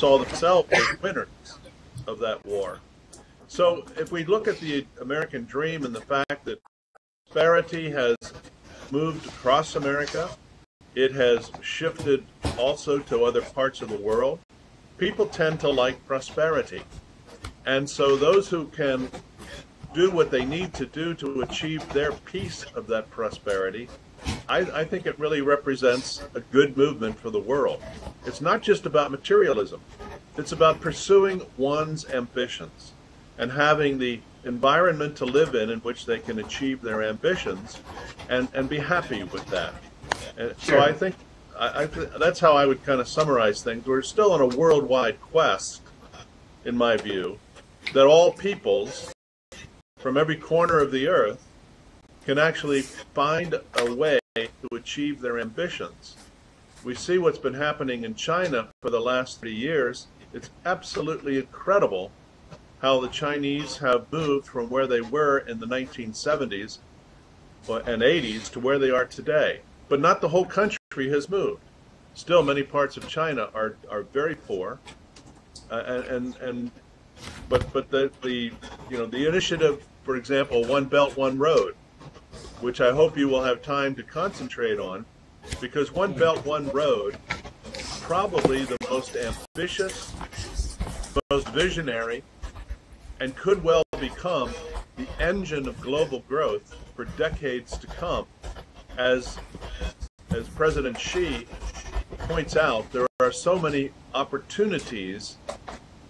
saw themselves as winners of that war. So if we look at the American dream and the fact that prosperity has moved across America, it has shifted also to other parts of the world, people tend to like prosperity. And so those who can do what they need to do to achieve their piece of that prosperity, I think it really represents a good movement for the world. It's not just about materialism. It's about pursuing one's ambitions and having the environment to live in which they can achieve their ambitions and be happy with that. And so I think that's how I would kind of summarize things. We're still on a worldwide quest, in my view, that all peoples from every corner of the earth can actually find a way to achieve their ambitions. We see what's been happening in China for the last 3 years. It's absolutely incredible how the Chinese have moved from where they were in the 1970s and 80s to where they are today. But not the whole country has moved. Still, many parts of China are very poor, but the initiative, for example, One Belt, One Road, which I hope you will have time to concentrate on, because One Belt, One Road is probably the most ambitious, most visionary, and could well become the engine of global growth for decades to come. As President Xi points out, there are so many opportunities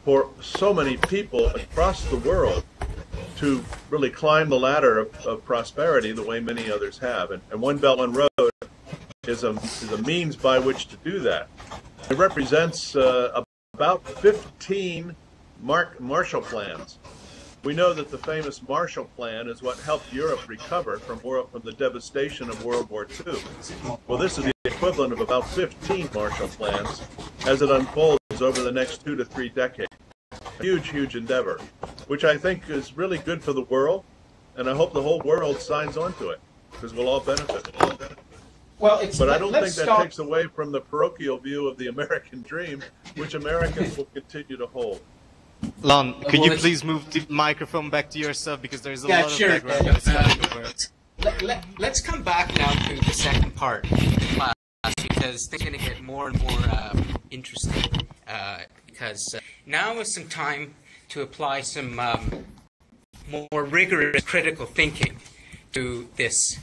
for so many people across the world to really climb the ladder of prosperity the way many others have. And One Belt, One Road is a means by which to do that. It represents about 15 Marshall Plans. We know that the famous Marshall Plan is what helped Europe recover from the devastation of World War II. Well, this is the equivalent of about 15 Marshall Plans as it unfolds over the next 2 to 3 decades. A huge, huge endeavor, which I think is really good for the world, and I hope the whole world signs on to it, because we'll all benefit. Well, but I don't think that takes away from the parochial view of the American dream, which Americans will continue to hold. Lon, could you please move the microphone back to yourself, because there's a lot of background noise. Let's come back now to the second part of the class, because things are going to get more and more interesting. Because now is some time to apply some more rigorous critical thinking to this.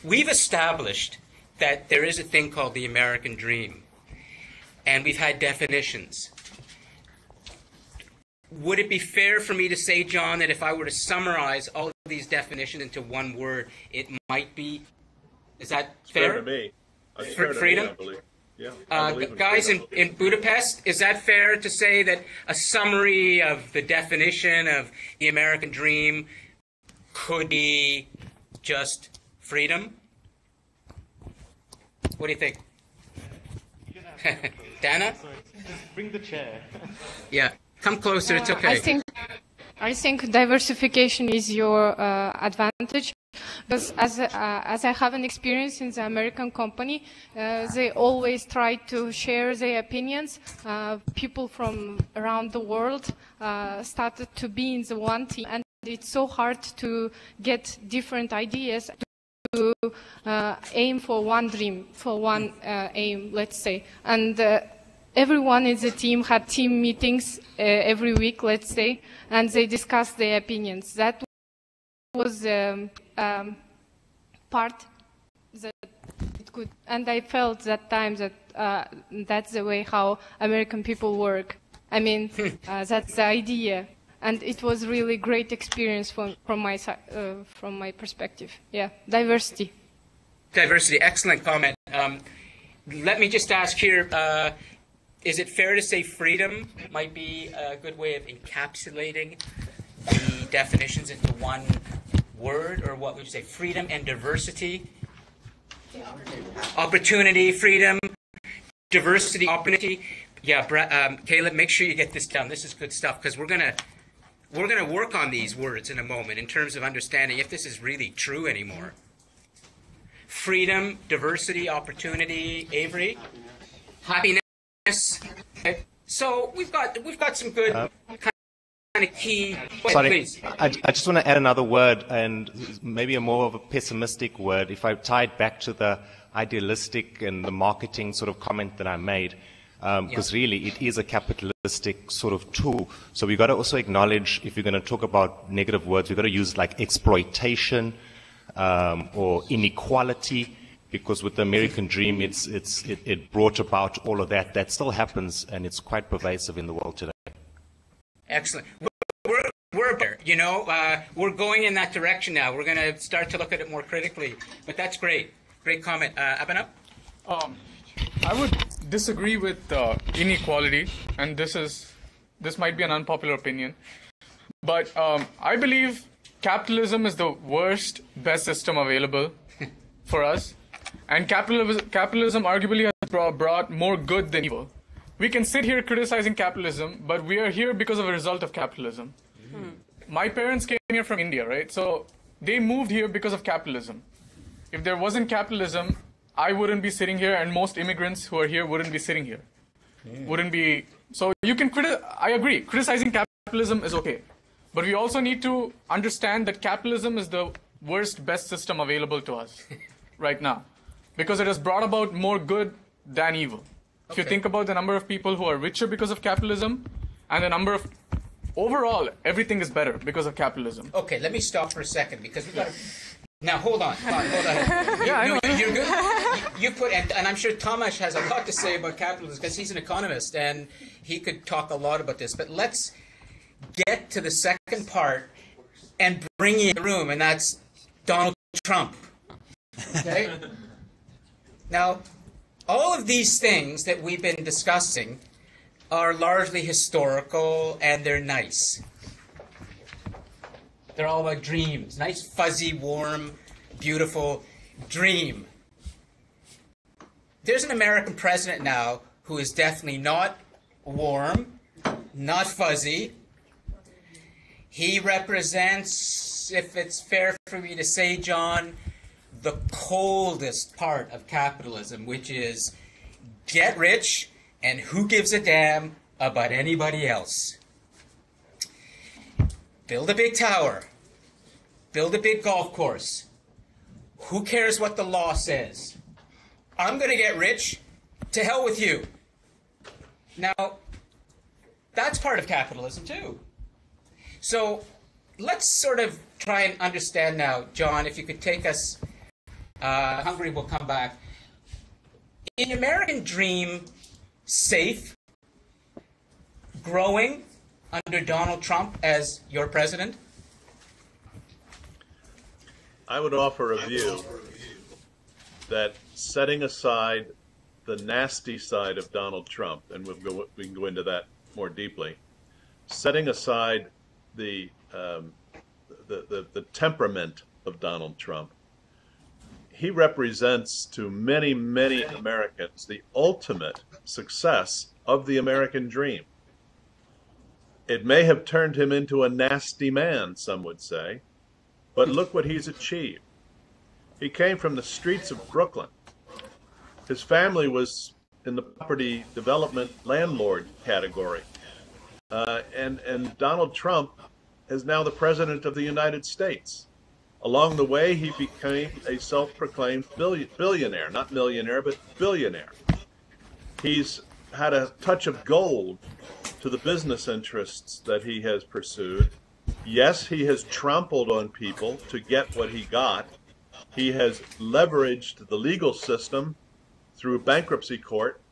We've established that there is a thing called the American dream, and we've had definitions. Would it be fair for me to say, John, that if I were to summarize all of these definitions into one word, it might be, is that fair? Fair to me. Freedom? I believe. Yeah, guys in Budapest, is that fair to say that a summary of the definition of the American dream could be just freedom? What do you think? Dana? Bring the chair. Yeah. Come closer, it's okay. I think diversification is your advantage, because as I have an experience in the American company, they always try to share their opinions. People from around the world started to be in the one team, and it's so hard to get different ideas to aim for one dream, for one aim, let's say. And everyone in the team had team meetings every week, let's say, and they discussed their opinions. That was part that it could, and I felt that time that that's the way how American people work. I mean, that's the idea, and it was really great experience from my perspective. Yeah, diversity. Diversity, excellent comment. Let me just ask here. Is it fair to say freedom might be a good way of encapsulating the definitions into one word, or what would you say? Freedom and diversity? Opportunity, freedom, diversity, opportunity. Yeah, Caleb, make sure you get this down. This is good stuff, because we're gonna work on these words in a moment in terms of understanding if this is really true anymore. Freedom, diversity, opportunity. Avery, happiness. So we've got some good kind of key. Sorry, please. I just want to add another word, and maybe a more of a pessimistic word. If I tie it back to the idealistic and the marketing sort of comment that I made, because really it is a capitalistic sort of tool. So we've got to also acknowledge, if you're going to talk about negative words, we've got to use like exploitation or inequality, because with the American dream, it brought about all of that. That still happens, and it's quite pervasive in the world today. Excellent. We're there, you know, we're going in that direction now. We're going to start to look at it more critically. But that's great. Great comment. Abhinav? I would disagree with inequality, and this might be an unpopular opinion. But I believe capitalism is the worst, best system available for us. And capitalism arguably has brought more good than evil. We can sit here criticizing capitalism, but we are here because of a result of capitalism. My parents came here from India, right? So they moved here because of capitalism. If there wasn't capitalism, I wouldn't be sitting here, and most immigrants who are here wouldn't be sitting here. Wouldn't be. So you can I agree. Criticizing capitalism is okay. But we also need to understand that capitalism is the worst, best system available to us right now, because it has brought about more good than evil. If you think about the number of people who are richer because of capitalism, and the number of, overall, everything is better because of capitalism. Okay, let me stop for a second, because we've got to, now hold on. You're good. You put, and I'm sure Tomasz has a lot to say about capitalism, because he's an economist, and he could talk a lot about this, but let's get to the second part and bring you in the room, and that's Donald Trump. Okay? Now, all of these things that we've been discussing are largely historical, and they're nice. They're all about dreams. Nice, fuzzy, warm, beautiful dream. There's an American president now who is definitely not warm, not fuzzy. He represents, if it's fair for me to say, John, the coldest part of capitalism, which is get rich and who gives a damn about anybody else. Build a big tower. Build a big golf course. Who cares what the law says? I'm going to get rich. To hell with you. Now, that's part of capitalism too. So let's sort of try and understand now, John, if you could take us, Hungary will come back. Is the American dream safe, growing under Donald Trump as your president? I would offer a view that, setting aside the nasty side of Donald Trump, and we can go into that more deeply, setting aside the temperament of Donald Trump, he represents to many, many Americans the ultimate success of the American dream. It may have turned him into a nasty man, some would say, but look what he's achieved. He came from the streets of Brooklyn. His family was in the property development landlord category. And Donald Trump is now the president of the United States. Along the way, he became a self-proclaimed billionaire, not millionaire, but billionaire. He's had a touch of gold to the business interests that he has pursued. Yes, he has trampled on people to get what he got. He has leveraged the legal system through bankruptcy court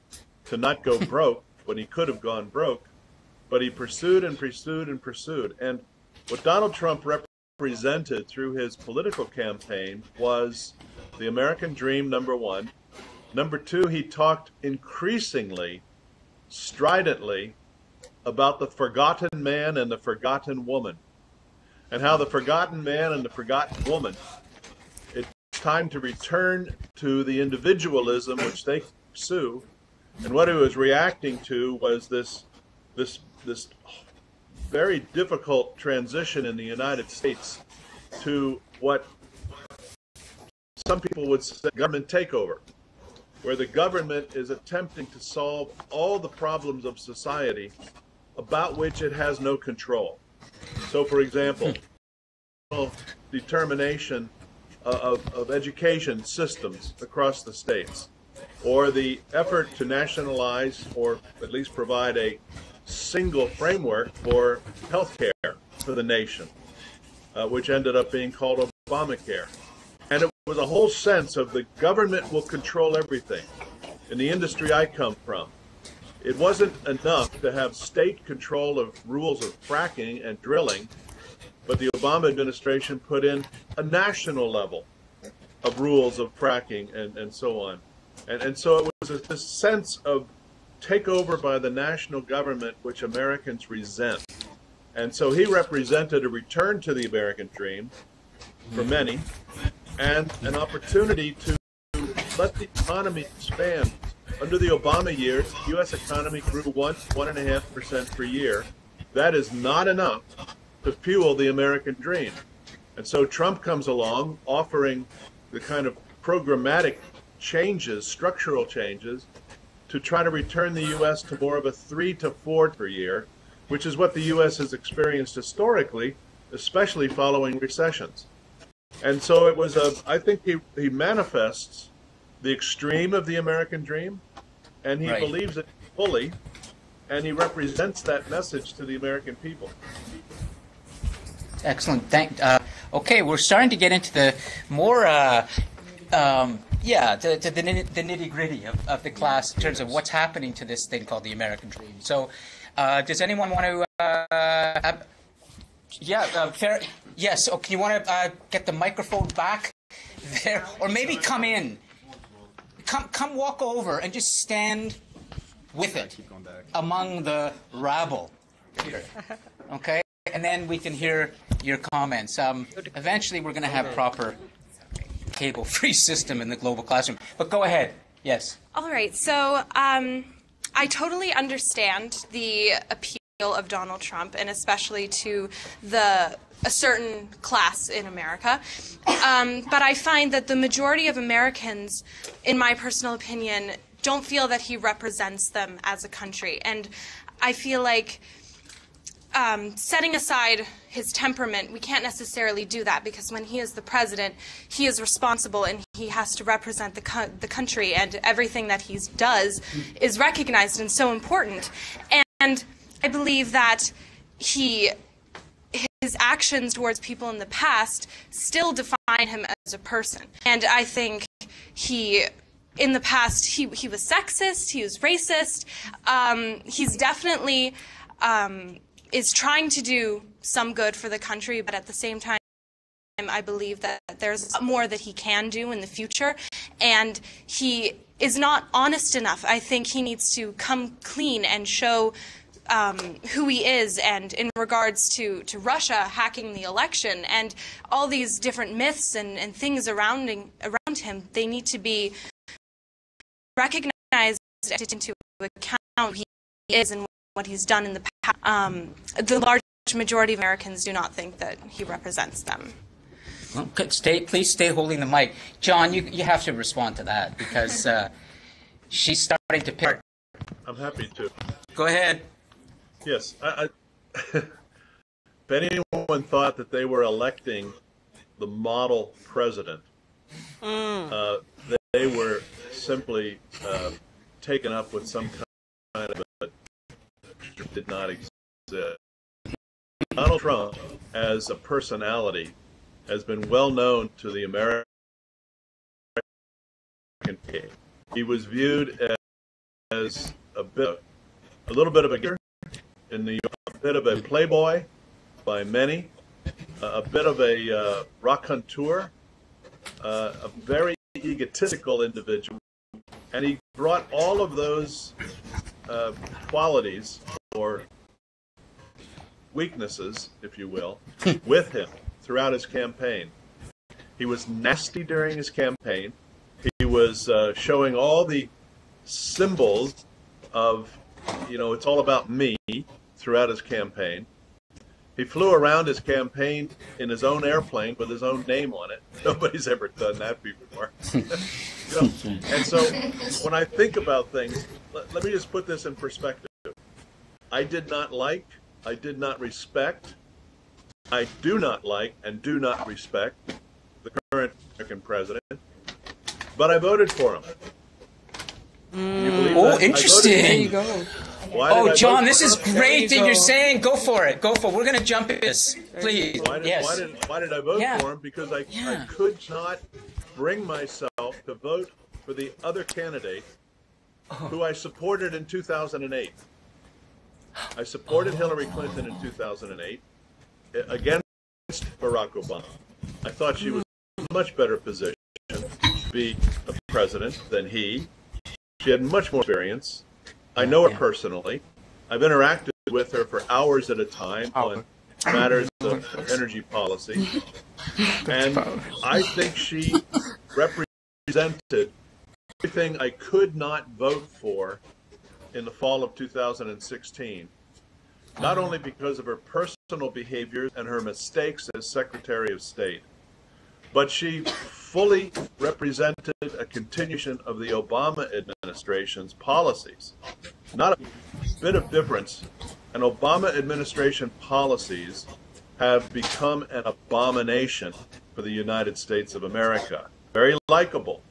to not go broke when he could have gone broke. But he pursued and pursued and pursued. And what Donald Trump represented through his political campaign was the American dream, number one. Number two, he talked increasingly, stridently, about the forgotten man and the forgotten woman, and how the forgotten man and the forgotten woman, it's time to return to the individualism which they pursue. And what he was reacting to was this very difficult transition in the United States to what some people would say government takeover. where the government is attempting to solve all the problems of society about which it has no control. So, for example, determination of education systems across the states, or the effort to nationalize or at least provide a single framework for health care for the nation, which ended up being called Obamacare. And it was a whole sense of the government will control everything. In the industry I come from, it wasn't enough to have state control of rules of fracking and drilling, but the Obama administration put in a national level of rules of fracking and so on. And so it was this sense of takeover by the national government, which Americans resent. And so he represented a return to the American dream for many, and an opportunity to let the economy expand. Under the Obama years, the U.S. economy grew 1.5% per year. That is not enough to fuel the American dream. And so Trump comes along offering the kind of programmatic changes, structural changes, to try to return the U.S. to more of a 3 to 4 per year, which is what the U.S. has experienced historically, especially following recessions. And so it was I think he manifests the extreme of the American dream, and he believes it fully, and he represents that message to the American people. Excellent. Okay, we're starting to get into the more, the nitty-gritty of the class in terms of what's happening to this thing called the American dream. So, does anyone want to? Fair. Yes. Oh, can you want to get the microphone back there, or maybe come in? Come walk over and just stand with it among the rabble here. Okay, and then we can hear your comments. Eventually, we're going to have proper cable-free system in the global classroom. But go ahead. Yes. All right. So I totally understand the appeal of Donald Trump, and especially to a certain class in America. But I find that the majority of Americans, in my personal opinion, don't feel that he represents them as a country. And I feel like setting aside his temperament, we can't necessarily do that, because when he is the president, he is responsible and he has to represent the country, and everything that he does is recognized and so important. And I believe that his actions towards people in the past still define him as a person. And I think in the past, he was sexist, he was racist. He's definitely is trying to do some good for the country, but at the same time, I believe that there's more that he can do in the future, and he is not honest enough. I think he needs to come clean and show who he is, and in regards to Russia hacking the election and all these different myths and things around him, they need to be recognized and taken into account who he is and what he's done in the past. The large majority of Americans do not think that he represents them. Well, please stay holding the mic. John, you have to respond to that, because she's starting to pick. I'm happy to. Go ahead. Yes. If anyone thought that they were electing the model president, they were simply taken up with some kind of a did not exist. Donald Trump, as a personality, has been well known to the American people. He was viewed as a little bit of a in New York, a bit of a playboy by many, a bit of a raconteur, a very egotistical individual, and he brought all of those qualities or weaknesses, if you will, with him throughout his campaign. He was nasty during his campaign. He was showing all the symbols of, it's all about me throughout his campaign. He flew around his campaign in his own airplane with his own name on it. Nobody's ever done that before. You know, and so when I think about things, let me just put this in perspective. I did not like, I did not respect, I do not like and do not respect the current American president, but I voted for him. Oh, interesting. There you go. Oh, John, this is great that you're saying. Go for it. Go for it. We're going to jump into this, please. Why did I vote for him? Because I could not bring myself to vote for the other candidate who I supported in 2008. I supported Hillary Clinton in 2008 against Barack Obama. I thought she was in a much better position to be a president than he. She had much more experience. I know her personally. I've interacted with her for hours at a time on matters of energy policy. And I think she represented everything I could not vote for in the fall of 2016, not only because of her personal behavior and her mistakes as Secretary of State, but she fully represented a continuation of the Obama administration's policies. Not a bit of difference. And Obama administration policies have become an abomination for the United States of America. Very likable,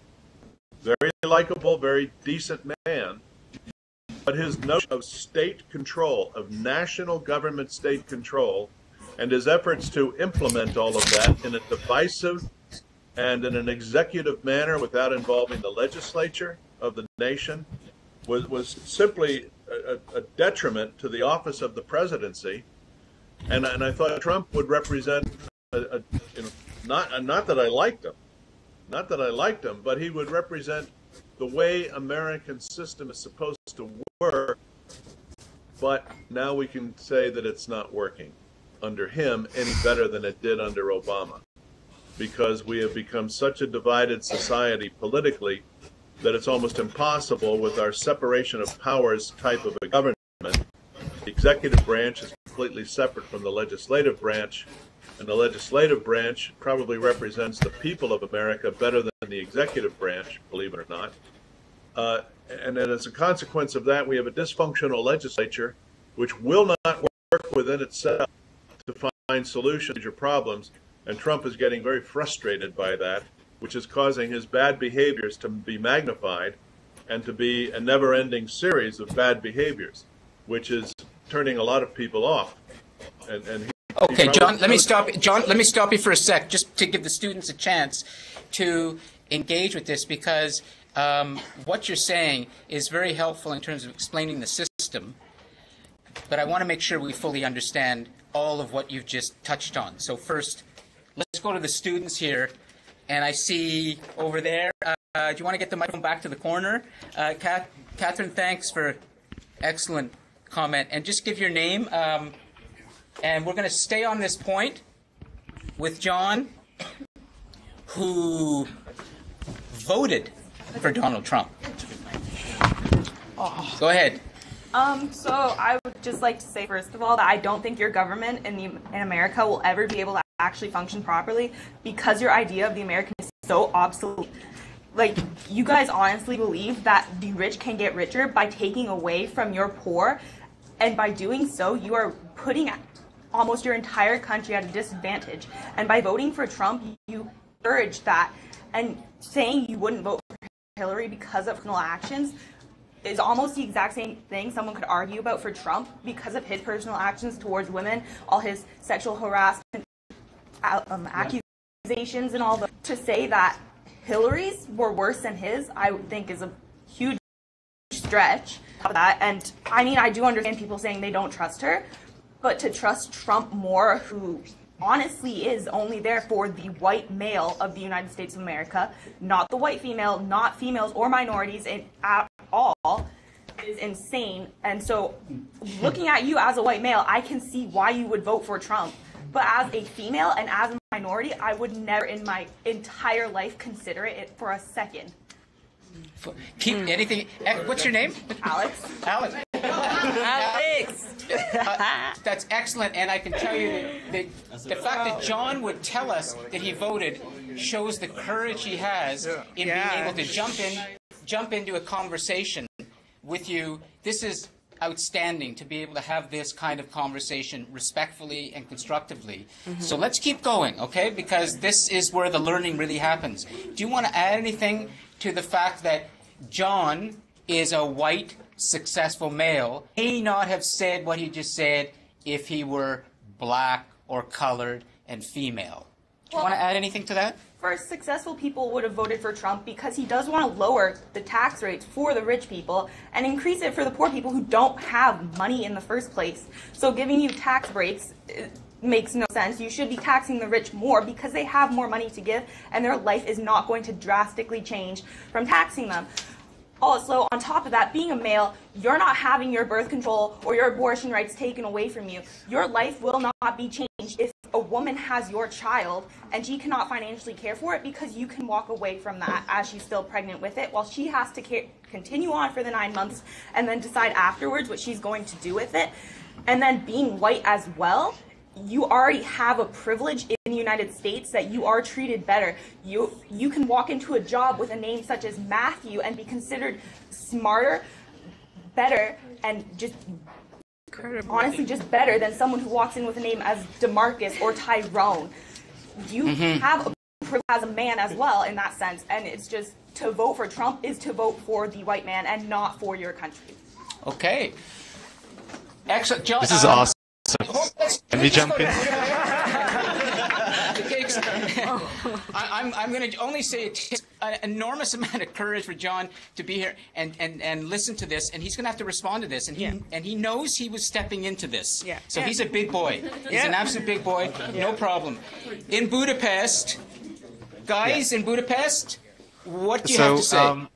very decent man. But his notion of state control, of national government state control, and his efforts to implement all of that in a divisive and in an executive manner without involving the legislature of the nation was simply a detriment to the office of the presidency. And I thought Trump would represent, not that I liked him, but he would represent the way American system is supposed to work. But now we can say that it's not working under him any better than it did under Obama, because we have become such a divided society politically that it's almost impossible with our separation of powers type of a government. The executive branch is completely separate from the legislative branch, and the legislative branch probably represents the people of America better than the executive branch, believe it or not. And then as a consequence of that, we have a dysfunctional legislature which will not work within itself to find solutions to your problems. And Trump is getting very frustrated by that, which is causing his bad behaviors to be magnified and to be a never-ending series of bad behaviors, which is turning a lot of people off. Okay, John, let me stop. John, let me stop you for a sec, just to give the students a chance to engage with this, because what you're saying is very helpful in terms of explaining the system. But I want to make sure we fully understand all of what you've just touched on. So first, let's go to the students here. And I see over there, do you want to get the microphone back to the corner? Catherine, thanks for excellent comment. And just give your name. And we're going to stay on this point with John, who voted for Donald Trump. Go ahead. So I would just like to say, first of all, that I don't think your government in America will ever be able to actually function properly, because your idea of the American is so obsolete. Like, you guys honestly believe that the rich can get richer by taking away from your poor, and by doing so, you are putting almost your entire country at a disadvantage. And by voting for Trump, you encourage that, and saying you wouldn't vote for Hillary because of criminal actions is almost the exact same thing someone could argue about for Trump because of his personal actions towards women, all his sexual harassment accusations and all. To say that Hillary's were worse than his, I would think is a huge stretch of that. And I mean, I do understand people saying they don't trust her, but to trust Trump more, who honestly is only there for the white male of the United States of America, not the white female, not females or minorities at all, is insane. And so looking at you as a white male, I can see why you would vote for Trump. But as a female and as a minority, I would never in my entire life consider it for a second. Keep anything. What's your name? Alex. Alex. Alex! That's excellent, and I can tell you that the fact that John would tell us that he voted shows the courage he has in being able to jump into a conversation with you. This is outstanding to be able to have this kind of conversation respectfully and constructively. So let's keep going, okay? Because this is where the learning really happens. Do you want to add anything to the fact that John is a white, successful male? May not have said what he just said if he were black or colored and female. Do you want to add anything to that? First, successful people would have voted for Trump because he does want to lower the tax rates for the rich people and increase it for the poor people who don't have money in the first place. So giving you tax breaks makes no sense. You should be taxing the rich more because they have more money to give and their life is not going to drastically change from taxing them. Also, on top of that, being a male, you're not having your birth control or your abortion rights taken away from you. Your life will not be changed if a woman has your child and she cannot financially care for it, because you can walk away from that as she's still pregnant with it, while she has to continue on for the 9 months and then decide afterwards what she's going to do with it. And then being white as well, you already have a privilege in the United States that you are treated better. You can walk into a job with a name such as Matthew and be considered smarter, better, and just honestly just better than someone who walks in with a name as DeMarcus or Tyrone. You have a privilege as a man as well in that sense, and it's just, to vote for Trump is to vote for the white man and not for your country. Okay. Excellent. John, This is awesome. Can we jump in? I'm going to only say it takes an enormous amount of courage for John to be here and listen to this, and he's going to have to respond to this, and he knows he was stepping into this. So he's a big boy. He's an absolute big boy. No problem. In Budapest, guys, in Budapest, what do you have to say?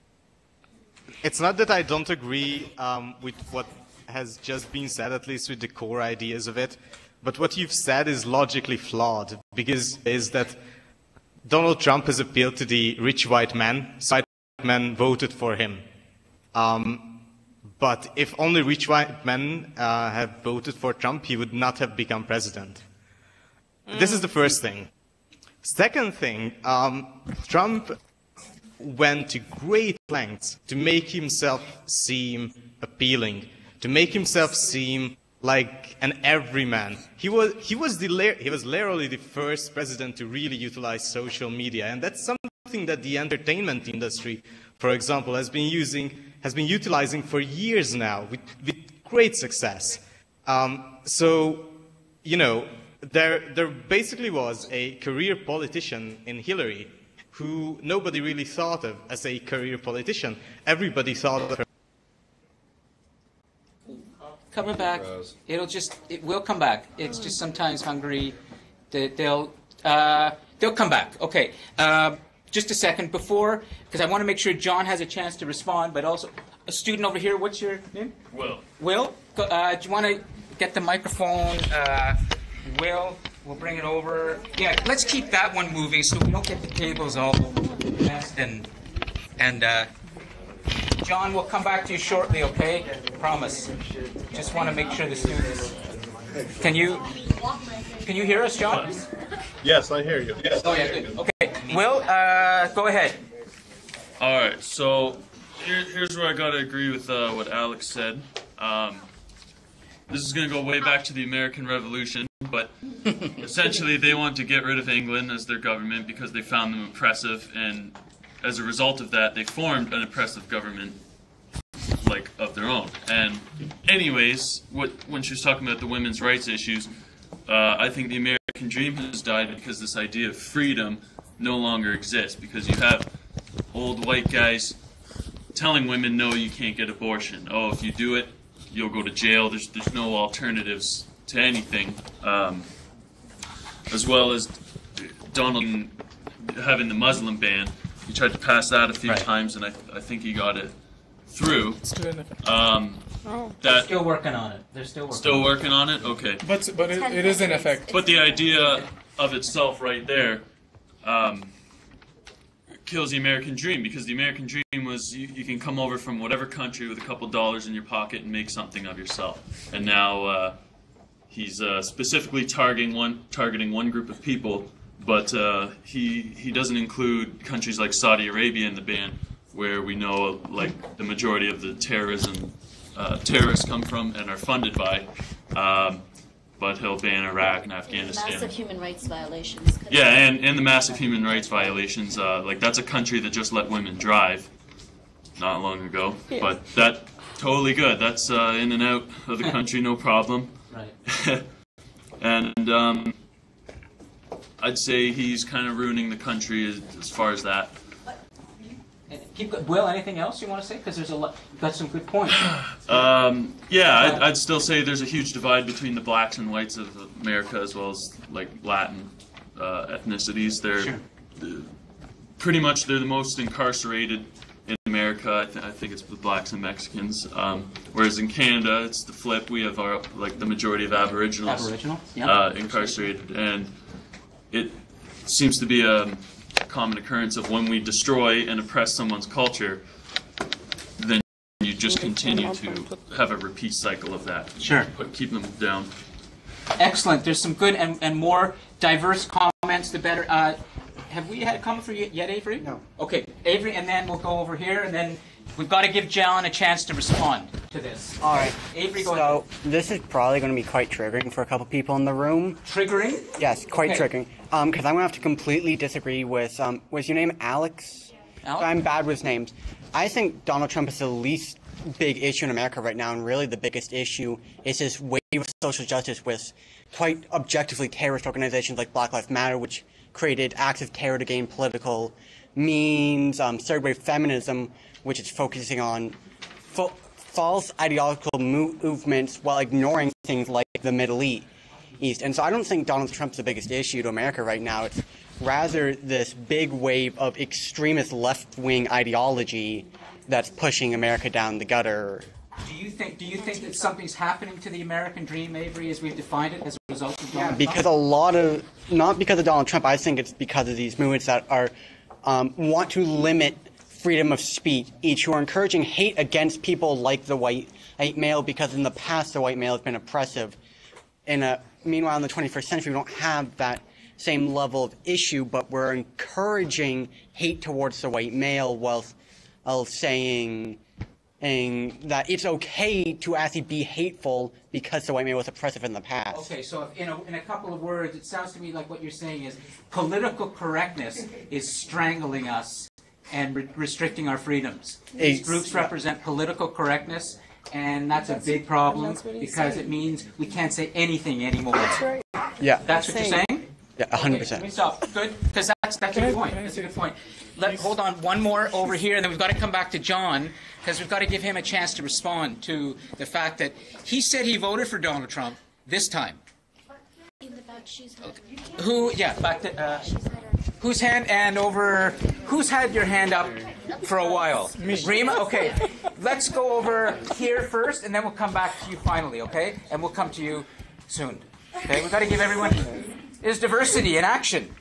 It's not that I don't agree with what has just been said, at least with the core ideas of it. But what you've said is logically flawed, because is that Donald Trump has appealed to the rich white man, so white men voted for him. But if only rich white men had voted for Trump, he would not have become president. This is the first thing. Second thing, Trump went to great lengths to make himself seem appealing, to make himself seem like an everyman. He was literally the first president to really utilize social media, and that's something that the entertainment industry, for example, has been utilizing for years now with great success. So, you know, there basically was a career politician in Hillary who nobody really thought of as a career politician. Everybody thought of her. Coming back, it will come back. It's just sometimes Hungary, they'll come back. Okay, just a second before, because I want to make sure John has a chance to respond, but also a student over here. What's your name? Will. Will, do you want to get the microphone? Will, we'll bring it over. Yeah, let's keep that one moving so we don't get the tables all messed and. John, we'll come back to you shortly, okay? Promise. Just want to make sure the students... Can you hear us, John? Yes, I hear you. Yes. Oh, yeah, good. Okay. Will, go ahead. All right, so here's where I got to agree with what Alex said. This is going to go way back to the American Revolution, but essentially they want to get rid of England as their government because they found them oppressive, and as a result of that, they formed an oppressive government, like, of their own. And anyways, when she was talking about the women's rights issues, I think the American dream has died because this idea of freedom no longer exists, because you have old white guys telling women, no, you can't get abortion. Oh, if you do it, you'll go to jail. There's no alternatives to anything. As well as Donald having the Muslim ban. He tried to pass that a few times, and I think he got it through. They're still working on it. They're still working on it? Okay. But it is in effect. But the idea of itself right there kills the American dream, because the American dream was you can come over from whatever country with a couple dollars in your pocket and make something of yourself. And now he's specifically targeting one group of people, but he doesn't include countries like Saudi Arabia in the ban, where we know like the majority of the terrorists come from and are funded by. But he'll ban Iraq and Afghanistan. Massive human rights violations. Yeah, and the massive human rights violations. Like that's a country that just let women drive not long ago. Yeah. But that totally good. That's in and out of the country, no problem. Right. And I'd say he's kind of ruining the country as far as that. Will, anything else you want to say? Because there's a lot. You've got some good points. Yeah, I'd still say there's a huge divide between the blacks and whites of America, as well as like Latin ethnicities. They're pretty much they're the most incarcerated in America. I think it's the blacks and Mexicans. Whereas in Canada, it's the flip. We have like the majority of Aboriginals incarcerated, and it seems to be a common occurrence of when we destroy and oppress someone's culture, then you just continue to have a repeat cycle of that. Sure. Keep them down. Excellent. There's some good and more diverse comments, the better. Have we had a comment for you yet, Avery? No. Okay, Avery, and then we'll go over here, and then we've got to give Jalen a chance to respond to this. All right. Avery, go ahead. So this is probably going to be quite triggering for a couple people in the room. Triggering? Yes, quite triggering. Because I'm going to have to completely disagree with, was your name Alex? Alex? I'm bad with names. I think Donald Trump is the least big issue in America right now, and really the biggest issue is this wave of social justice with quite objectively terrorist organizations like Black Lives Matter, which created acts of terror to gain political means, third wave feminism, which is focusing on false ideological movements while ignoring things like the Middle East. And so I don't think Donald Trump's the biggest issue to America right now. It's rather this big wave of extremist left-wing ideology that's pushing America down the gutter. Do you think that something's happening to the American dream, Avery, as we've defined it, as a result of Donald Trump? Because not because of Donald Trump, I think it's because of these movements that are want to limit freedom of speech, who are encouraging hate against people like the white male, because in the past the white male has been oppressive. Meanwhile, in the 21st century, we don't have that same level of issue, but we're encouraging hate towards the white male while saying that it's okay to actually be hateful because the white male was oppressive in the past. Okay, so in a couple of words, it sounds to me like what you're saying is political correctness is strangling us and restricting our freedoms. These groups represent political correctness, and that's a big problem because it means we can't say anything anymore. That's right. Yeah. That's what you're saying? Yeah, 100%. Okay, let me stop. Good, because that's a good point. That's a good point. Hold on, one more over here, and then we've got to come back to John, because we've got to give him a chance to respond to the fact that he said he voted for Donald Trump this time. In the back, she's Who? Yeah, back to. Whose hand and over? Who's had your hand up for a while? Me. Rima? Okay. Let's go over here first, and then we'll come back to you finally, okay? And we'll come to you soon. Okay? We've got to give everyone. There's diversity in action.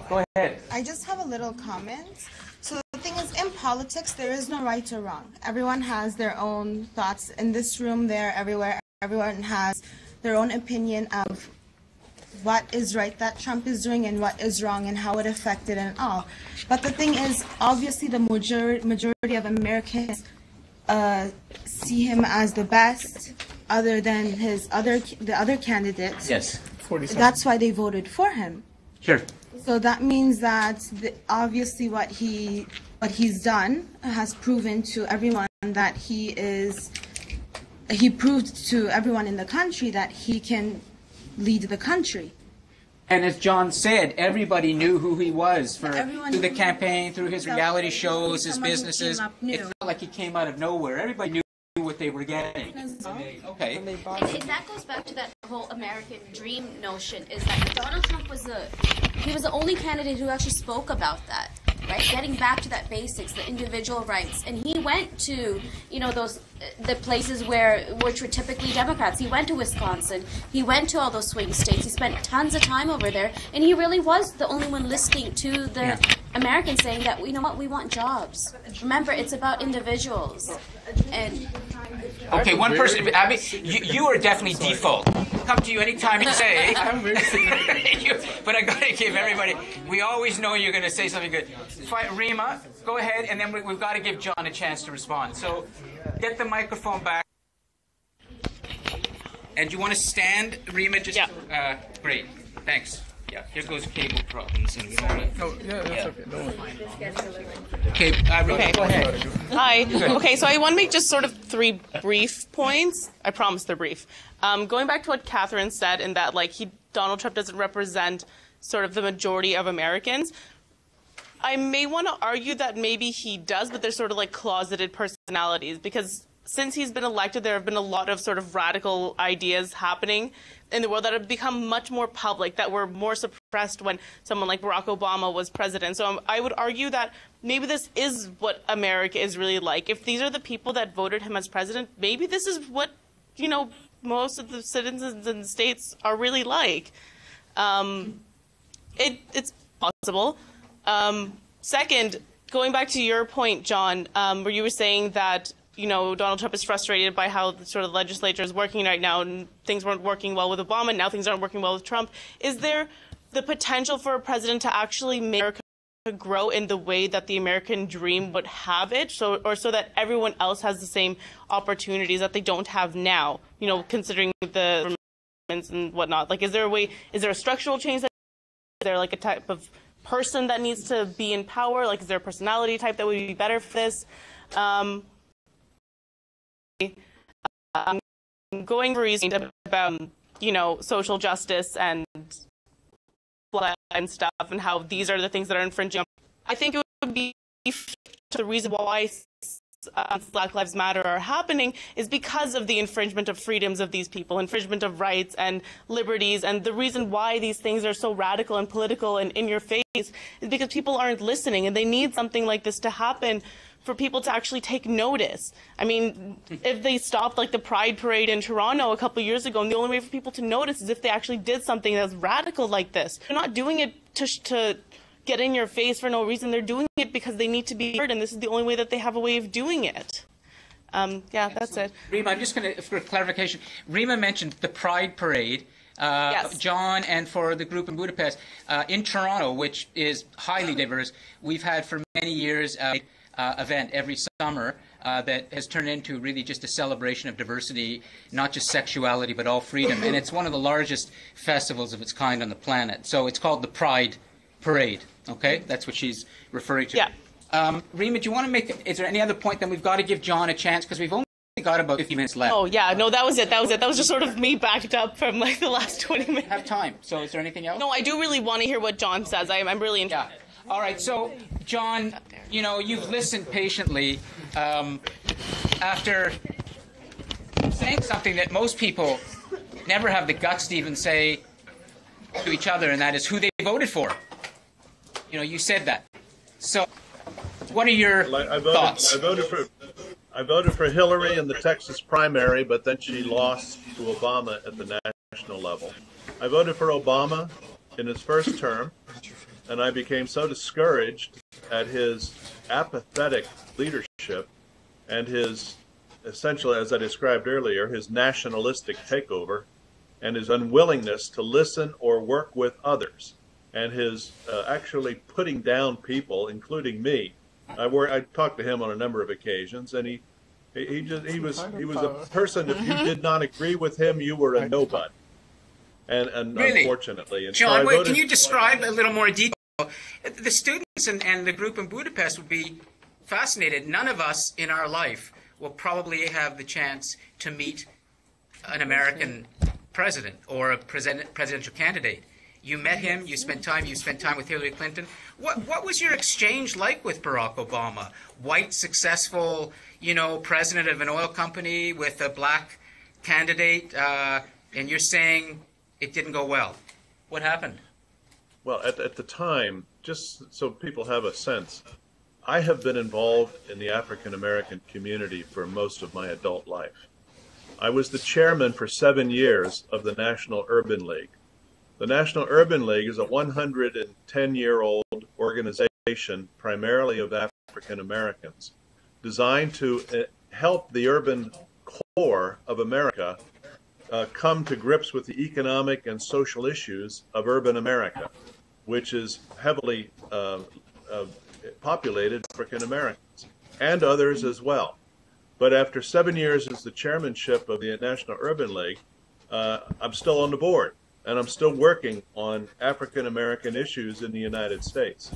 Go ahead. I just have a little comment. So the thing is, in politics, there is no right or wrong. Everyone has their own thoughts. In this room, there, everywhere, everyone has their own opinion of what is right that Trump is doing and what is wrong and how it affected and all. But the thing is, obviously the majority of Americans see him as the best other than the other candidates. Yes. 47. That's why they voted for him. Sure. So that means that obviously what he's done has proven to everyone that he proved to everyone in the country that he can lead the country. And as John said, everybody knew who he was through the campaign, through his reality shows, his businesses. It's not like he came out of nowhere. Everybody knew what they were getting. Okay. And that goes back to that whole American dream notion, is that Donald Trump was the only candidate who actually spoke about that, right? Getting back to that basics, the individual rights. And he went to, the places which were typically Democrats. He went to Wisconsin. He went to all those swing states. He spent tons of time over there, and he really was the only one listening to the Americans saying that, you know what, we want jobs. Remember, it's about individuals. And okay, one person. Abby, you are definitely default. Come to you anytime you say. I'm very significant. But I gotta give everybody. We always know you're gonna say something good. Rima, go ahead, and then we've got to give John a chance to respond. So, get the microphone back. And you want to stand, Rima? Just great. Thanks. Yeah, here goes cable problems. And That's okay. Don't worry. Okay, Rima, go ahead. Hi. Okay, so I want to make just sort of 3 brief points. I promise they're brief. Going back to what Catherine said, in that Donald Trump doesn't represent sort of the majority of Americans. I may want to argue that maybe he does, but they're sort of like closeted personalities, because since he's been elected, there have been a lot of sort of radical ideas happening in the world that have become much more public, that were more suppressed when someone like Barack Obama was president. So I would argue that maybe this is what America is really like. If these are the people that voted him as president, maybe this is what, most of the citizens in the states are really like. It's possible. Second, going back to your point, John, where you were saying that Donald Trump is frustrated by how the sort of legislature is working right now, and things weren't working well with Obama, and now things aren't working well with Trump. Is there the potential for a president to actually make America grow in the way that the American dream would have it, so that everyone else has the same opportunities that they don't have now, considering the and whatnot? Is there a structural change? Is there a type of person that needs to be in power? Is there a personality type that would be better for this? Going for reason about social justice and stuff, and how these are the things that are infringing. I think it would be the reason why Black Lives Matter are happening is because of the infringement of freedoms of these people, infringement of rights and liberties, and the reason why these things are so radical and political and in your face is because people aren't listening, and they need something like this to happen for people to actually take notice. I mean, if they stopped the Pride Parade in Toronto a couple of years ago, and the only way for people to notice is if they actually did something that's radical like this. They're not doing it to get in your face for no reason. They're doing it because they need to be heard, and this is the only way that they have a way of doing it. That's it. Rima, I'm just going to, for clarification, Rima mentioned the Pride Parade. Yes. John, and for the group in Budapest. In Toronto, which is highly diverse, we've had for many years event every summer that has turned into really just a celebration of diversity, not just sexuality, but all freedom. And it's one of the largest festivals of its kind on the planet. So it's called the Pride Parade. Okay? That's what she's referring to. Yeah. Rima, do you want to make, is there any other point? Then we've got to give John a chance, because we've only got about 50 minutes left. Oh, yeah. No, that was it. That was just sort of me backed up from the last 20 minutes. Have time. So is there anything else? No, I do really want to hear what John says. I'm really interested. Yeah. All right, so, John, you've listened patiently after saying something that most people never have the guts to even say to each other, and that is who they voted for. You said that. So, what are your thoughts? I voted for Hillary in the Texas primary, but then she lost to Obama at the national level. I voted for Obama in his first term, and I became so discouraged at his apathetic leadership and his, essentially, as I described earlier, his nationalistic takeover and his unwillingness to listen or work with others, and his actually putting down people, including me. I talked to him on a number of occasions, and he was a person, if you did not agree with him, you were a nobody. And really? Unfortunately. And John, so can you describe a little more detail? The students and the group in Budapest would be fascinated. None of us in our life will probably have the chance to meet an American president or a presidential candidate. You met him, you spent time with Hillary Clinton. What was your exchange like with Barack Obama? White, successful, president of an oil company with a black candidate, and you're saying it didn't go well. What happened? Well, at the time, just so people have a sense, I have been involved in the African American community for most of my adult life. I was the chairman for 7 years of the National Urban League. The National Urban League is a 110-year-old organization urbanization, primarily of African Americans, designed to help the urban core of America come to grips with the economic and social issues of urban America, which is heavily populated African Americans and others as well. But after 7 years as the chairmanship of the National Urban League, I'm still on the board, and I'm still working on African American issues in the United States.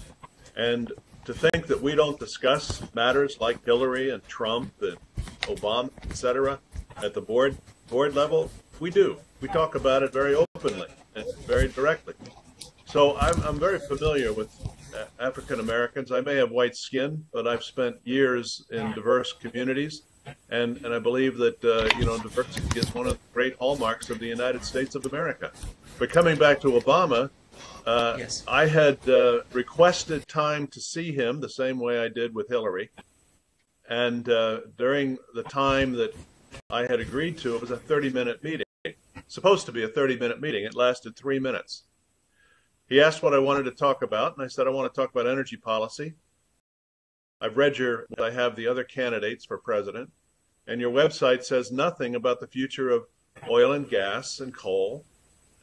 And to think that we don't discuss matters like Hillary and Trump and Obama, etc., at the board level, we do. We talk about it very openly and very directly. So I'm very familiar with African Americans. I may have white skin, but I've spent years in diverse communities. And I believe that, diversity is one of the great hallmarks of the United States of America. But coming back to Obama, Yes. I had requested time to see him the same way I did with Hillary. And during the time that I had agreed to, it was a 30-minute meeting. Supposed to be a 30-minute meeting. It lasted 3 minutes. He asked what I wanted to talk about, and I said, I want to talk about energy policy. I've read I have the other candidates for president, and your website says nothing about the future of oil and gas and coal.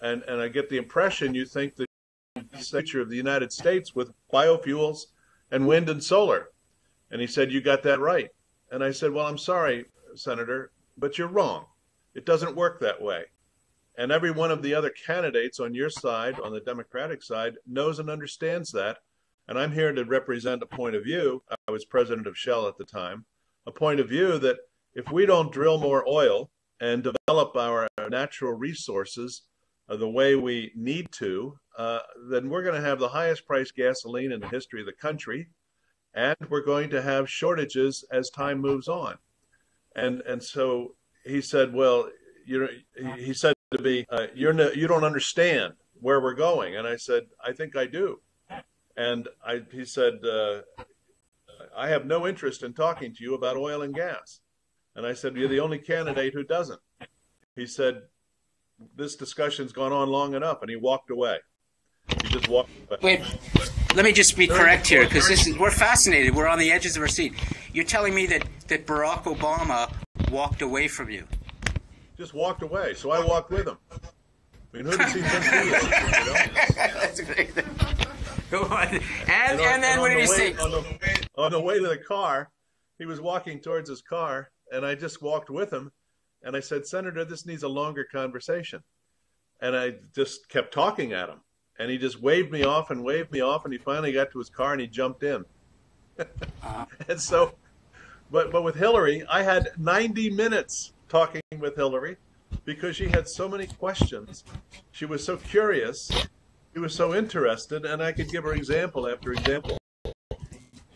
And I get the impression you think that the future of the United States with biofuels and wind and solar. And he said, you got that right. And I said, well, I'm sorry, Senator, but you're wrong. It doesn't work that way. And every one of the other candidates on your side, on the Democratic side, knows and understands that. And I'm here to represent a point of view. I was president of Shell at the time, a point of view that if we don't drill more oil and develop our natural resources the way we need to, then we're going to have the highest priced gasoline in the history of the country, and we're going to have shortages as time moves on. And so he said, well, he said to me, you don't understand where we're going. And I said, I think I do. And he said, I have no interest in talking to you about oil and gas. And I said, you're the only candidate who doesn't. He said, this discussion's gone on long enough. And he walked away. He just walked away. Wait, let me just be correct here, because we're fascinated. We're on the edges of our seat. You're telling me that Barack Obama walked away from you? Just walked away. So I walked with him. I mean, who does he think he is? That's great. Go on. And then what did he say? On the way to the car, he was walking towards his car, and I just walked with him. And I said, Senator, this needs a longer conversation. And I just kept talking at him. And he just waved me off, and he finally got to his car, and he jumped in. And so, but with Hillary, I had 90 minutes talking with Hillary because she had so many questions. She was so curious. She was so interested, and I could give her example after example.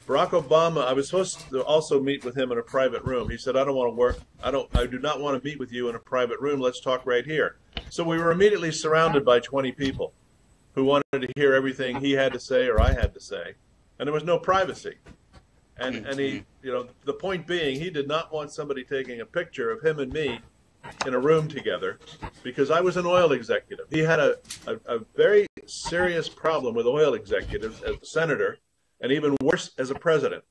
Barack Obama, I was supposed to also meet with him in a private room. He said, I don't want to work. I do not want to meet with you in a private room. Let's talk right here. So we were immediately surrounded by 20 people who wanted to hear everything he had to say or I had to say. And there was no privacy. And he, the point being, he did not want somebody taking a picture of him and me in a room together because I was an oil executive. He had a very serious problem with oil executives as a senator, and even worse as a president.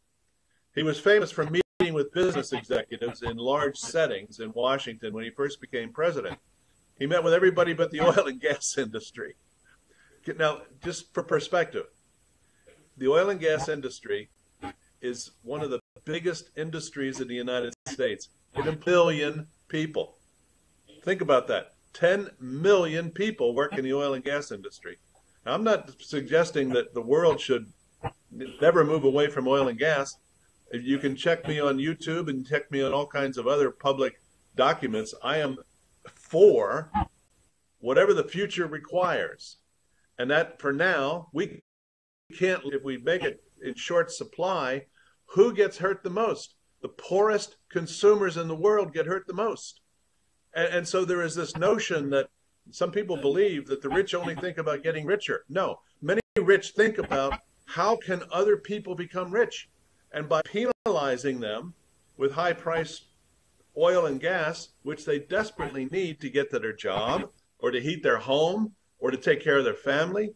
He was famous for meeting with business executives in large settings in Washington when he first became president. He met with everybody but the oil and gas industry. Now, just for perspective, the oil and gas industry is one of the biggest industries in the United States. 10 million people. Think about that. 10 million people work in the oil and gas industry. Now, I'm not suggesting that the world should never move away from oil and gas. You can check me on YouTube and check me on all kinds of other public documents. I am for whatever the future requires. And that for now, we can't, if we make it in short supply, who gets hurt the most? The poorest consumers in the world get hurt the most. And so there is this notion that some people believe that the rich only think about getting richer. No, many rich think about how can other people become rich? And by penalizing them with high-priced oil and gas, which they desperately need to get to their job or to heat their home or to take care of their family,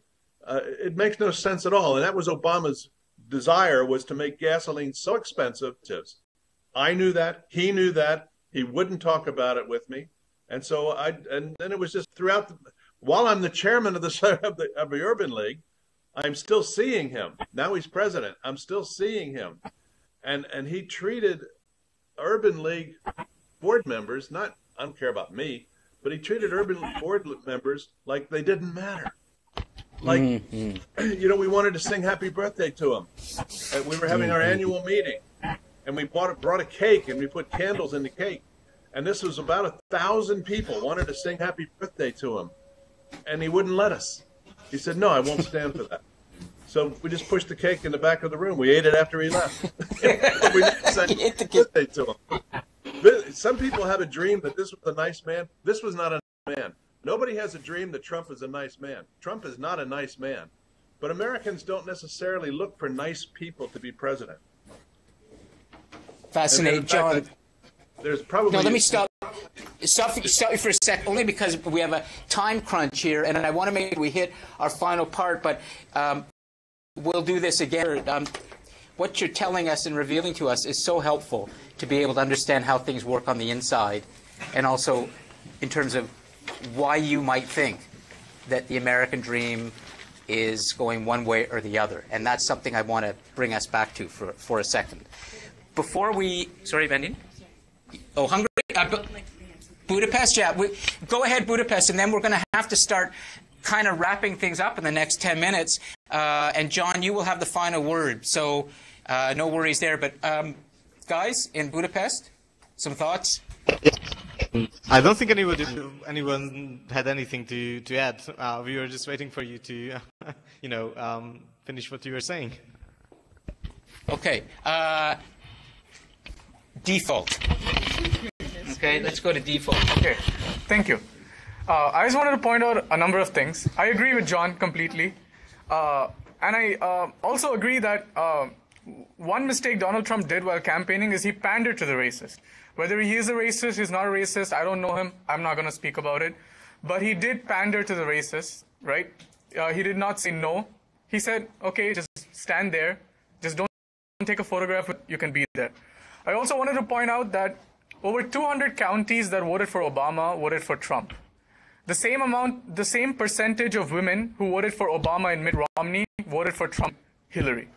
it makes no sense at all. And that was Obama's desire was to make gasoline so expensive. I knew that. He knew that. He wouldn't talk about it with me. And so and then it was just throughout while I'm the chairman of the Urban League, I'm still seeing him. Now he's president. I'm still seeing him. And he treated Urban League board members, I don't care about me, but he treated Urban board members like they didn't matter. Like, we wanted to sing happy birthday to him. And we were having our annual meeting, and we brought a cake, and we put candles in the cake. And this was about 1,000 people wanted to sing happy birthday to him. And he wouldn't let us. He said, no, I won't stand for that. So we just pushed the cake in the back of the room. We ate it after he left. We didn't sing happy birthday to him. Some people have a dream that this was a nice man. This was not a nice man. Nobody has a dream that Trump is a nice man. Trump is not a nice man. But Americans don't necessarily look for nice people to be president. Fascinating, John. There's probably... No, let me stop you for a sec, only because we have a time crunch here, and I want to make sure we hit our final part, but we'll do this again. What you're telling us and revealing to us is so helpful to be able to understand how things work on the inside, and also in terms of why you might think that the American dream is going one way or the other. And that's something I want to bring us back to for a second. Before we... Sorry, Vendine? Oh, Hungary? Budapest? Yeah. Go ahead, Budapest, and then we're going to have to start kind of wrapping things up in the next 10 minutes. And John, you will have the final word. So no worries there. But guys, in Budapest, some thoughts? I don't think anyone had anything to add. We were just waiting for you to, finish what you were saying. Okay. Default. Okay, let's go to default. Okay, thank you. I just wanted to point out a number of things. I agree with John completely. And I also agree that one mistake Donald Trump did while campaigning is he pandered to the racist. Whether he is a racist, he's not a racist, I don't know him. I'm not going to speak about it. But he did pander to the racists, right? He did not say no. He said, okay, just stand there. Just don't take a photograph, you can be there. I also wanted to point out that over 200 counties that voted for Obama voted for Trump. The same percentage of women who voted for Obama and Mitt Romney voted for Trump, Hillary.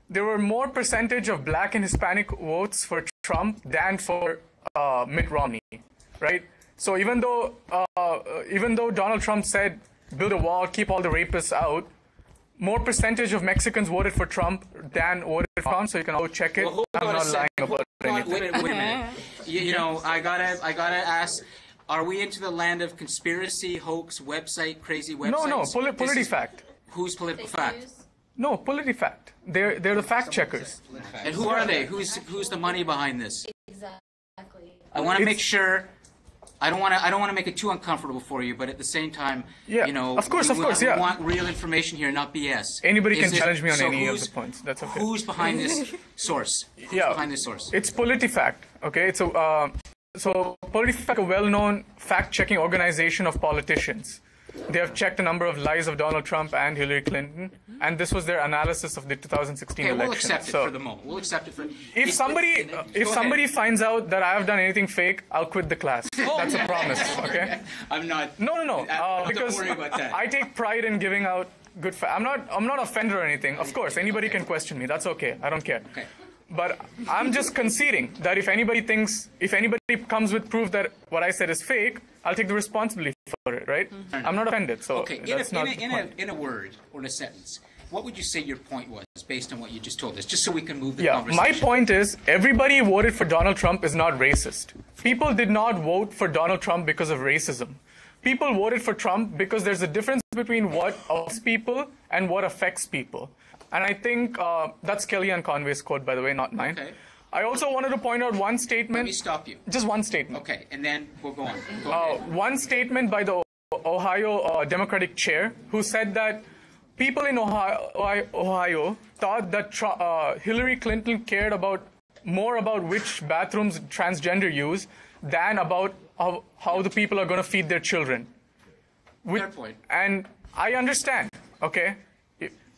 There were more percentage of black and Hispanic votes for Trump than for Mitt Romney, right? So even though Donald Trump said, build a wall, keep all the rapists out, more percentage of Mexicans voted for Trump than voted for Trump, so you can all check it. Well, I'm not lying about anything. Wait a minute. I gotta ask, are we into the land of conspiracy, hoax, website, crazy websites? No, PolitiFact. Who's PolitiFact? No, PolitiFact. They're the fact checkers. And who are they? Who's the money behind this? Exactly. I want to make sure. I don't want to make it too uncomfortable for you, but at the same time, of course, we want real information here, not BS. Anybody can challenge me on any of the points. That's okay. Who's behind this source? Who's behind this source? It's PolitiFact. Okay, so PolitiFact, a well-known fact-checking organization of politicians. They have checked a number of lies of Donald Trump and Hillary Clinton, and this was their analysis of the 2016 election. We'll accept it for the moment. We'll accept it for. If somebody finds out that I have done anything fake, I'll quit the class. That's a promise. Okay. I'm not. No. Don't Because worry about that. I take pride in giving out good. I'm not offended or anything. Of course, anybody can question me. That's okay. I don't care. Okay. But I'm just conceding that if anybody comes with proof that what I said is fake, I'll take the responsibility for it, right? I'm not offended, so okay. In a word or in a sentence, what would you say your point was based on what you just told us, just so we can move the conversation? My point is everybody who voted for Donald Trump is not racist. People did not vote for Donald Trump because of racism. People voted for Trump because there's a difference between what affects people and what affects people. And I think that's Kellyanne Conway's quote, by the way, not mine. Okay. I also wanted to point out one statement. Let me stop you. Just one statement. Okay, and then we'll go on. One statement by the Ohio Democratic chair who said that people in Ohio thought that Hillary Clinton cared more about which bathrooms transgender use than about how the people are going to feed their children. Fair point. And I understand, okay?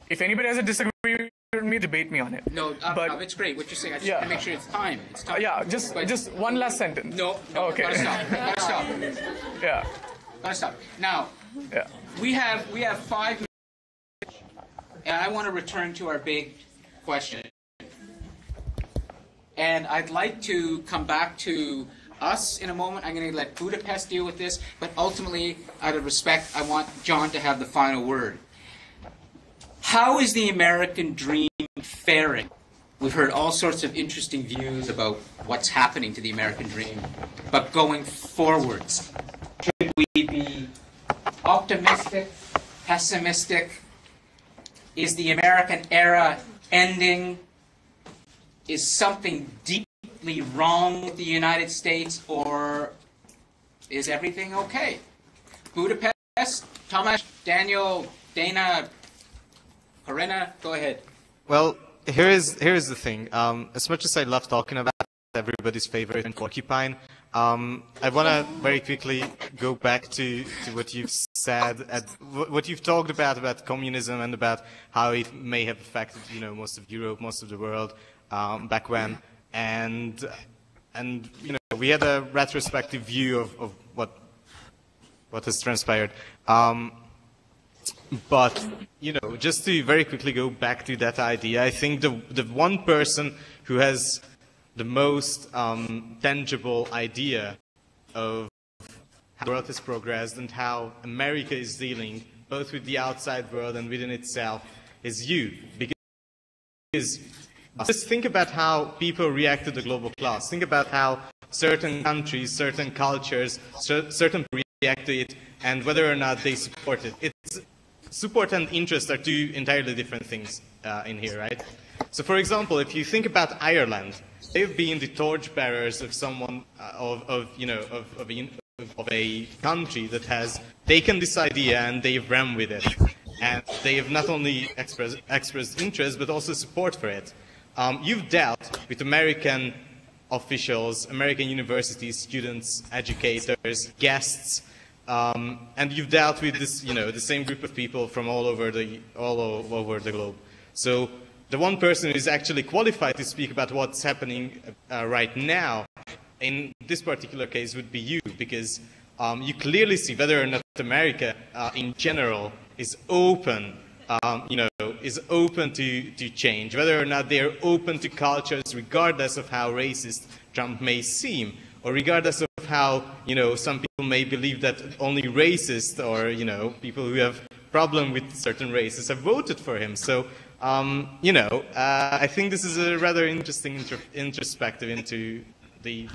If anybody has a disagreement with me debate me on it. No, but it's great what you're saying. I just want to make sure it's time. It's time. Yeah, just one last sentence. No, okay. Gotta stop. Yeah. Gotta stop. Now, yeah. we have 5 minutes, and I want to return to our big question. And I'd like to come back to us in a moment. I'm going to let Budapest deal with this, but ultimately, out of respect, I want John to have the final word. How is the American dream faring? We've heard all sorts of interesting views about what's happening to the American dream, but going forwards, should we be optimistic, pessimistic? Is the American era ending? Is something deeply wrong with the United States, or is everything okay? Budapest, Tomasz, Daniel, Dana, Corinna, go ahead. Well, here's the thing. As much as I love talking about everybody's favorite porcupine, I want to very quickly go back to what you've said, what you've talked about communism and about how it may have affected, most of Europe, most of the world back when, and we had a retrospective view of what has transpired. But just to very quickly go back to that idea, I think the one person who has the most tangible idea of how the world has progressed and how America is dealing both with the outside world and within itself is you. Because just think about how people react to the global class. Think about how certain countries, certain cultures, certain people react to it, and whether or not they support it. Support and interest are two entirely different things in here, right? So, for example, if you think about Ireland, they've been the torchbearers of someone of a country that has taken this idea and they've ran with it, and they have not only expressed interest but also support for it. You've dealt with American officials, American universities, students, educators, guests. And you've dealt with this, the same group of people from all over the globe. So the one person who is actually qualified to speak about what's happening right now, in this particular case, would be you, because you clearly see whether or not America, in general, is open, is open to change, whether or not they are open to cultures, regardless of how racist Trump may seem, or regardless of how, some people may believe that only racists or, people who have problem with certain races have voted for him. So, I think this is a rather interesting introspective into the,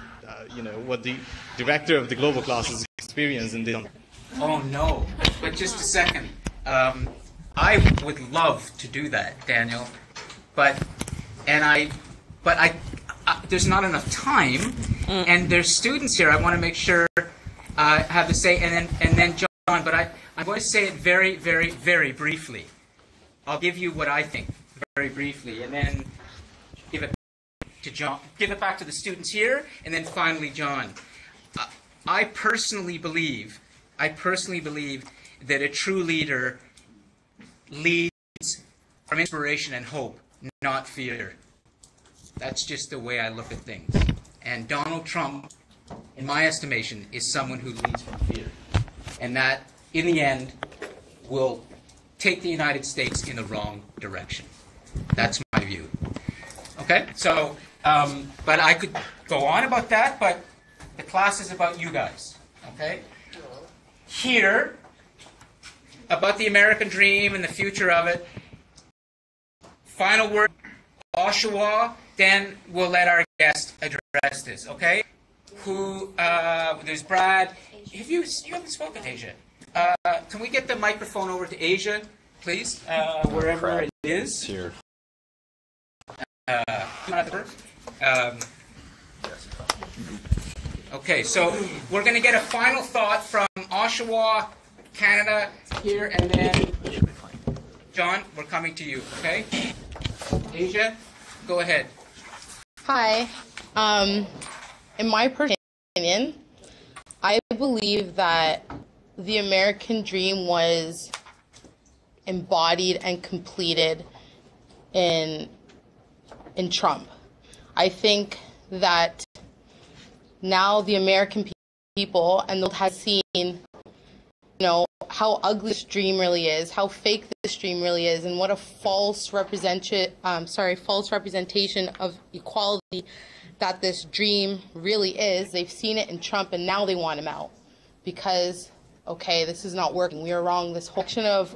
what the director of the global class has experienced in this. Oh, no. But just a second. I would love to do that, Daniel, but there's not enough time, and there's students here. I want to make sure I have to say, and then John. But I'm going to say it very, very, very briefly. I'll give you what I think very briefly, and then give it to John. Give it back to the students here, and then finally, John. I personally believe that a true leader leads from inspiration and hope, not fear. That's just the way I look at things. And Donald Trump, in my estimation, is someone who leads from fear. And that, in the end, will take the United States in the wrong direction. That's my view. Okay? So, but I could go on about that, but the class is about you guys. Okay? Here, about the American dream and the future of it. Final word, Oshawa. Then we'll let our guest address this. Okay? There's Brad. You haven't spoken, Asia. Can we get the microphone over to Asia, please? Wherever it is. Here. Okay, so we're going to get a final thought from Oshawa, Canada, here, and then John, we're coming to you, okay? Asia, go ahead. Hi. In my personal opinion, I believe that the American dream was embodied and completed in Trump. I think that now the American people and the world has seen, how ugly this dream really is, how fake this dream really is, and what a false representation of equality that this dream really is. They've seen it in Trump, and now they want him out because, okay, this is not working. We are wrong. This whole action of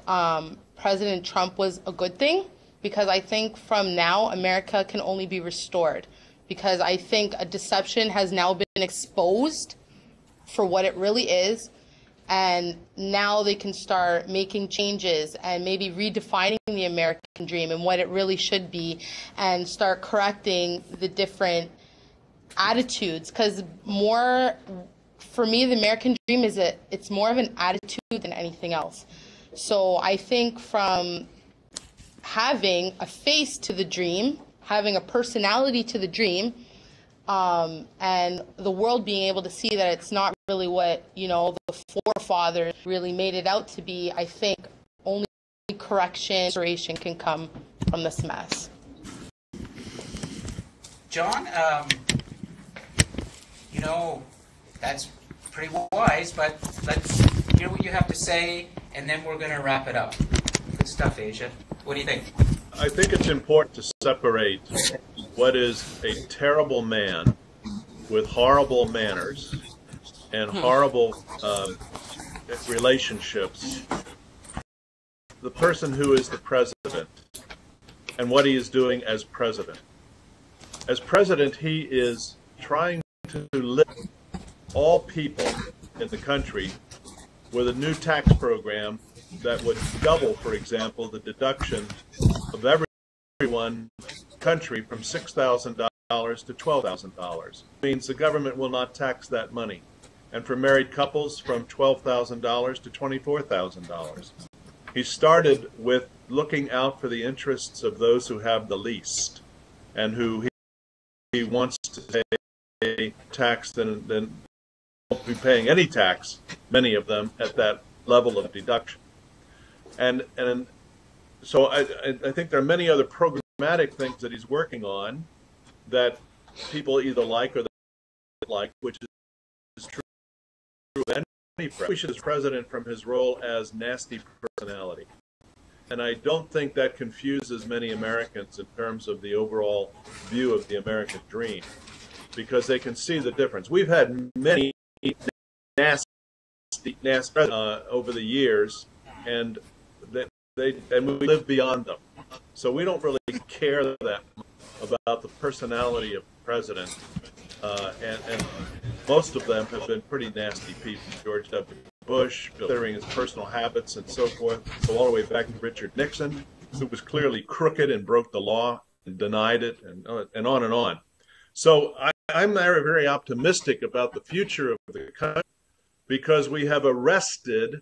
President Trump was a good thing because I think from now America can only be restored because I think a deception has now been exposed for what it really is. And now they can start making changes and maybe redefining the American dream and what it really should be and start correcting the different attitudes. Because for me, the American dream it's more of an attitude than anything else. So I think from having a face to the dream, having a personality to the dream, and the world being able to see that it's not really what, the forefathers really made it out to be, I think only correction, restoration can come from this mess. John, that's pretty wise, but let's hear what you have to say, and then we're going to wrap it up. Good stuff, Asia. What do you think? I think it's important to separate what is a terrible man with horrible manners and horrible relationships, the person who is the president, and what he is doing as president. As president, he is trying to lift all people in the country with a new tax program that would double, for example, the deduction of everyone in the country from $6,000 to $12,000. It means the government will not tax that money. And for married couples, from $12,000 to $24,000. He started with looking out for the interests of those who have the least and who he wants to pay tax than won't be paying any tax, many of them, at that level of deduction. And so I think there are many other programmatic things that he's working on that people either like or they don't like, which is true of any president. His president from his role as nasty personality. And I don't think that confuses many Americans in terms of the overall view of the American dream, because they can see the difference. We've had many nasty over the years, and we live beyond them. So we don't really care that much about the personality of the president, and most of them have been pretty nasty people. George W. Bush, considering his personal habits and so forth, go all the way back to Richard Nixon, who was clearly crooked and broke the law and denied it, and on and on. So I'm very, very optimistic about the future of the country because we have arrested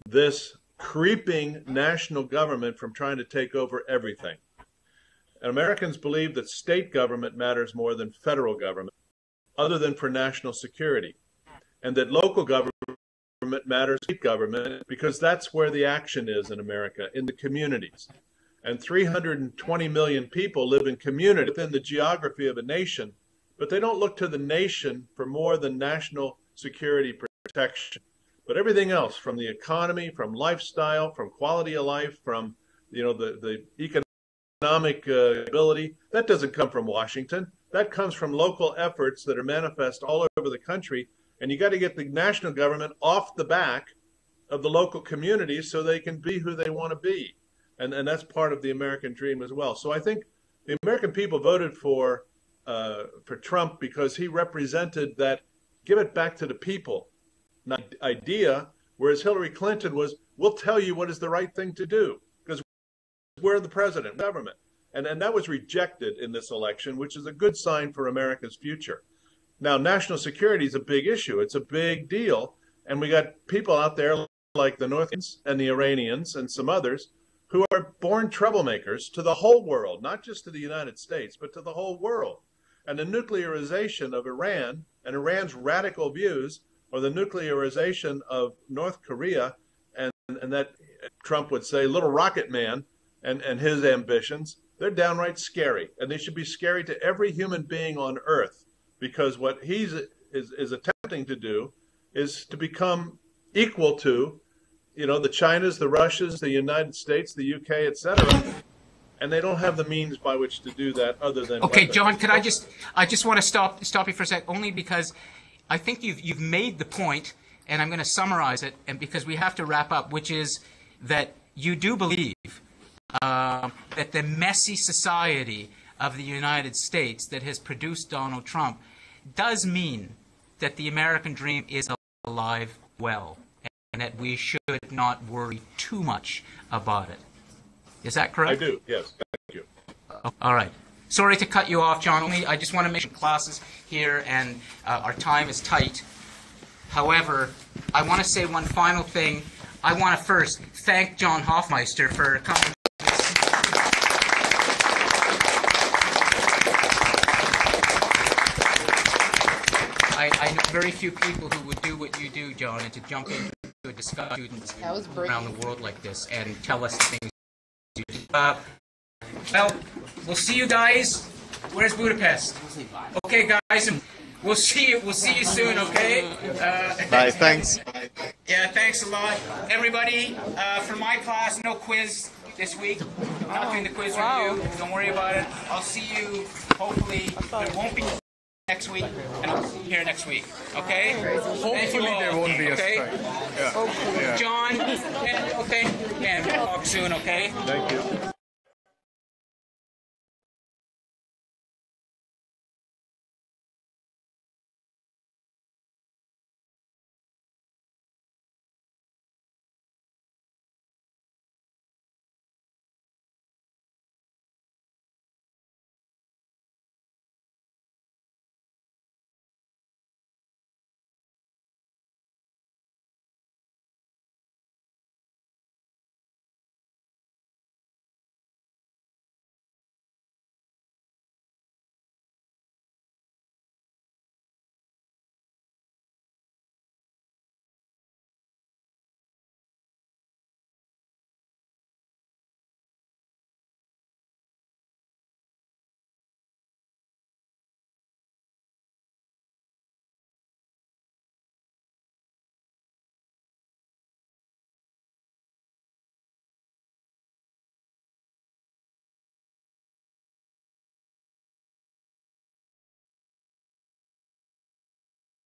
this creeping national government from trying to take over everything. And Americans believe that state government matters more than federal government, other than for national security, and that local government matters state government because that's where the action is in America, in the communities. And 320 million people live in community within the geography of a nation, but they don't look to the nation for more than national security protection. But everything else, from the economy, from lifestyle, from quality of life, from the economic ability, that doesn't come from Washington. That comes from local efforts that are manifest all over the country. And you got to get the national government off the back of the local communities so they can be who they want to be. And that's part of the American dream as well. So I think the American people voted for Trump because he represented that give it back to the people idea, whereas Hillary Clinton was, we'll tell you what is the right thing to do because we're the president, government. And that was rejected in this election, which is a good sign for America's future. Now, national security is a big issue. It's a big deal. And we got people out there like the North Koreans and the Iranians and some others who are born troublemakers to the whole world, not just to the United States, but to the whole world. And the nuclearization of Iran and Iran's radical views, or the nuclearization of North Korea, and that Trump would say, little rocket man and his ambitions, they're downright scary, and they should be scary to every human being on Earth, because what he's is attempting to do is to become equal to, you know, the Chinas, the Russias, the United States, the UK, etc. And they don't have the means by which to do that other than Okay, weapons. John, I just want to stop you for a sec, only because I think you've made the point, and I'm going to summarize it, and because we have to wrap up, which is that you do believe that the messy society of the United States that has produced Donald Trump does mean that the American dream is alive well, and that we should not worry too much about it. Is that correct? I do, yes. Thank you. All right. Sorry to cut you off, John. I just want to mention classes here, and our time is tight. However, I want to say one final thing. I want to first thank John Hofmeister for coming. I know very few people who would do what you do, John, and to jump into a discussion with students around the world like this and tell us things. Well, we'll see you guys. Where's Budapest? Okay, guys, we'll see you. We'll see you soon. Okay. Bye. Thanks. Yeah, thanks a lot, everybody. For my class, no quiz this week. I'm not doing the quiz with you. Don't worry about it. I'll see you. Hopefully, there won't be next week, and I'll see you here next week. Okay. Hopefully, there won't be a strike. Yeah. John. Okay. And we'll talk soon. Okay. Thank you.